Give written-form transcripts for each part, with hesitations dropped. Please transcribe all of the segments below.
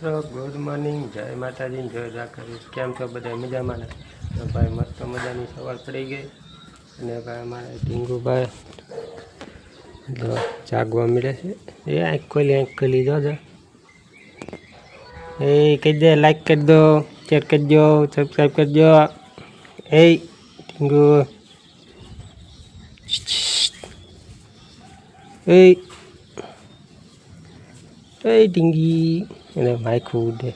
મિત્રો, good morning, જય માતાજી, જય દ્વારકાધીશ। કેમ છો બધા? મજામાં ને? તો ભાઈ મસ્ત મજાની સવાર પડી ગઈ અને ભાઈ અમારે ઢીંગુભાઈ જો જાગવા મળે છે। એ આંખ ખોલી જો એ કહી દે, લાઈક કરી દો, શેર કરજો, સબસ્ક્રાઈબ કરજો। એ ઢીંગુ એ ઢીંગી એને માયખું ઉડે।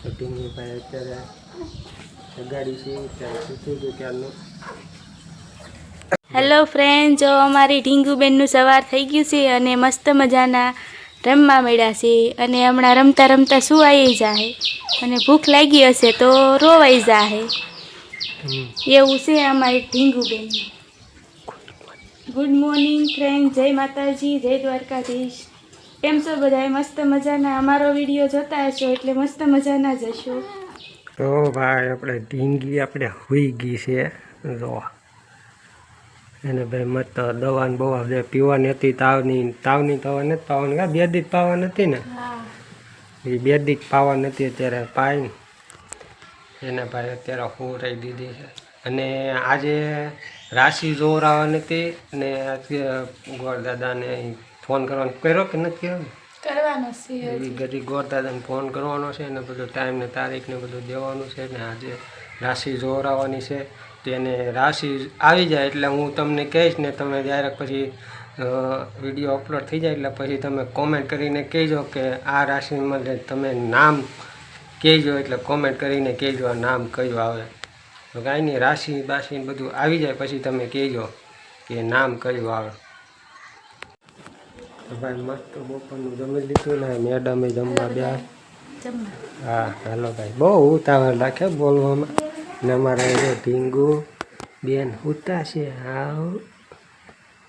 ઢીંગુભાઈ અત્યારે સગાડી છે ત્યારે પૂછ્યું હતું ક્યારનું। હેલો ફ્રેન્ડ, જો અમારી ઢીંગુબેનનું સવાર થઈ ગયું છે અને મસ્ત મજાના રમવા મળ્યા છે અને હમણાં રમતા રમતા સુવાઈ જાય અને ભૂખ લાગી હશે તો રોવાઈ જાય। એવું છે અમારી ઢીંગુબેન। ગુડ મોર્નિંગ ફ્રેન્ડ, જય માતાજી, જય દ્વારકાધીશ। કેમ છો બધા? મસ્ત મજાના? અમારો વિડીયો જોતા હશો એટલે મસ્ત મજાના જ હશો। તો ભાઈ આપણે ઢીંગી આપણે હોઈ ગઈ છે જો એને ભાઈ મત દવા બવા જે પીવાની હતી તાવની દવા નથી પાવાની, 2 દી પાવા નથી ને, એ 2 દી પાવા નથી અત્યારે પાઈને એને ભાઈ અત્યારે હોરાઈ દીધી છે। અને આજે રાશિ જોવરાવાની હતી ને ગોરદાદાને ફોન કરવાનો કર્યો કે નથી કરવાનો છે એવી ઘડી ગોરદાદાને ફોન કરવાનો છે ને બધું ટાઈમ ને તારીખ ને બધું દેવાનું છે ને આજે રાશિ જોવરાવાની છે। તેને રાશિ આવી જાય એટલે હું તમને કહીશ ને તમે ડાયરેક્ટ પછી વિડીયો અપલોડ થઈ જાય એટલે પછી તમે કોમેન્ટ કરીને કહેજો કે આ રાશિમાં તમે નામ કહેજો, એટલે કોમેન્ટ કરીને કહેજો આ નામ કયું આવે। તો કાંઈ નહીં, રાશિ બાશિ બધું આવી જાય પછી તમે કહેજો કે નામ કયું આવે। તો ભાઈ મસ્ત બપોરનું જમી લીધું ને મેડમે જમવા બે। હા હાલો ભાઈ, બહુ ઉતાવળ રાખે બોલવામાં ને અમારે ઢીંગુ બેન ઉતા છે। હા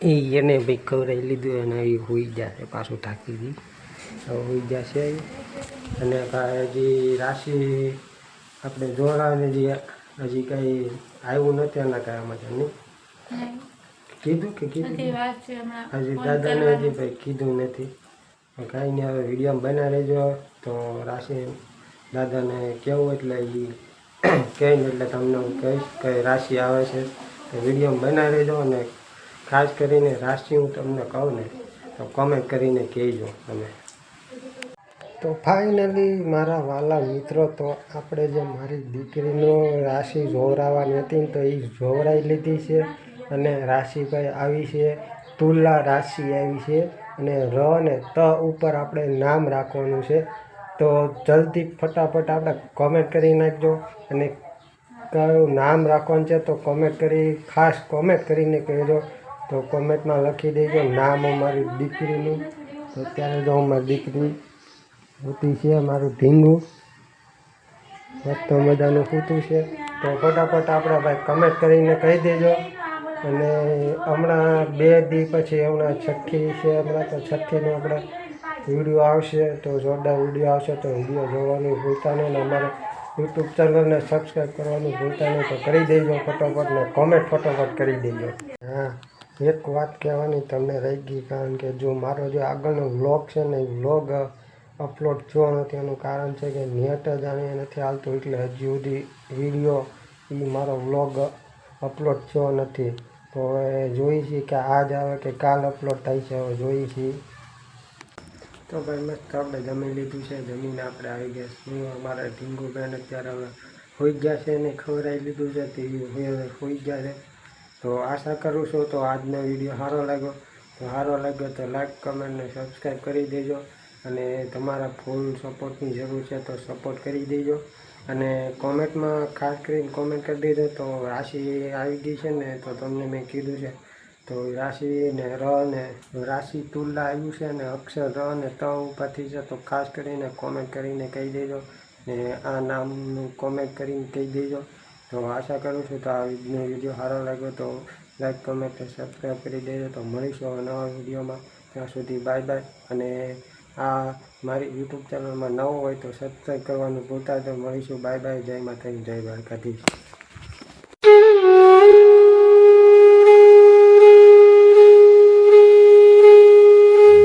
એને ભાઈ ખવડાવી લીધું અને એ હોઈ જશે, પાછું ઢાંકી દી હોઈ જશે। અને ભાઈ હજી રાશિ આપણે જોડાને હજી કંઈ આવ્યું નથી એના કારણમાં નહીં કીધું કે કીધું હજી દાદાને હજી ભાઈ કીધું નથી। કાંઈ નહીં, હવે વિડીયો બના રહેજો તો રાશિ દાદાને કહેવું એટલે એ કહીને એટલે તમને હું કહીશ કે રાશિ આવે છે તો વિડીયો બનાવી રહેજો। અને ખાસ કરીને રાશિ હું તમને કહું ને તો કોમેન્ટ કરીને કહેજો તમે। તો ફાઇનલી મારા વાલા મિત્રો, તો આપણે જે મારી દીકરીનો રાશિ જોવરાવાની હતી તો એ જોવરાઈ લીધી છે અને રાશિભાઈ આવી છે, તુલા રાશિ આવી છે અને ર ને ત ઉપર આપણે નામ રાખવાનું છે। તો જલ્દી ફટાફટ આપણે કોમેન્ટ કરી નાખજો અને કયું નામ રાખવાનું છે તો કોમેન્ટ કરી ખાસ કોમેન્ટ કરીને કહેજો। તો કોમેન્ટમાં લખી દેજો નામ અમારી દીકરીનું। તો અત્યારે જો અમારી દીકરી સૂતી છે, મારું ઢીંગું મસ્ત મજાનું સૂતું છે। તો ફટાફટ આપણે ભાઈ કમેન્ટ કરીને કહી દેજો। અને હમણાં 2 દી પછી હમણાં છઠ્ઠી છે, હમણાં તો છઠ્ઠીનો આપણે વિડીયો આવશે તો જોરદાર વિડીયો આવશે। તો વિડીયો જોવાનું ભૂલતા નહીં ને અમારે યુટ્યુબ ચેનલને સબસ્ક્રાઈબ કરવાનું ભૂલતા નહીં તો કરી દેજો ફટાફટ ને કોમેન્ટ ફટાફટ કરી દેજો। હા, એક વાત કહેવાની તમને રહી ગઈ, કારણ કે જો મારો જે આગળનો વ્લોગ છે ને એ વ્લોગ અપલોડ થયો નથી એનું કારણ છે કે નેટ જ આને નથી હાલતું, એટલે હજી સુધી વિડીયો એ મારો વ્લોગ અપલોડ થયો નથી। તો હવે જોઈએ છીએ કે આજ આવે કે કાલ અપલોડ થાય છે, હવે જોઈએ છીએ। તો ભાઈ મસ્ત આપણે જમી લીધું છે, જમીને આપણે આવી ગયા છીએ। અમારા ઢીંગુબેન અત્યારે હવે હોઈ ગયા છે ને ખવડાવી લીધું છે તે હોઈ ગયા છે। તો આશા કરું છું તો આજનો વિડીયો સારો લાગ્યો તો લાઈક કમેન્ટ ને સબસ્ક્રાઈબ કરી દેજો। અને તમારા ફૂલ સપોર્ટની જરૂર છે તો સપોર્ટ કરી દેજો। અને કોમેન્ટમાં ખાસ કરીને કોમેન્ટ કરી દેજો તો રાશિ આવી ગઈ છે ને તો તમને મેં કીધું છે તો રાશિ ને ર ને રાશિ તુલા આવ્યું છે ને અક્ષર ર ને ત ઉપરથી છે તો ખાસ કરીને કોમેન્ટ કરીને કહી દેજો ને આ નામનું કોમેન્ટ કરીને કહી દેજો। તો આશા કરું છું તો આ વિડીયો સારો લાગ્યો તો લાઈક કમેન્ટ સબસ્ક્રાઈબ કરી દેજો। તો મળીશું નવા વિડીયોમાં, ત્યાં સુધી બાય બાય। અને આ મારી યુટ્યુબ ચેનલમાં નવો હોય તો સબસ્ક્રાઈબ કરવાનું ભૂલતા તો મળીશું, બાય બાય, જય માતાજી, જય દ્વારકાધીશ।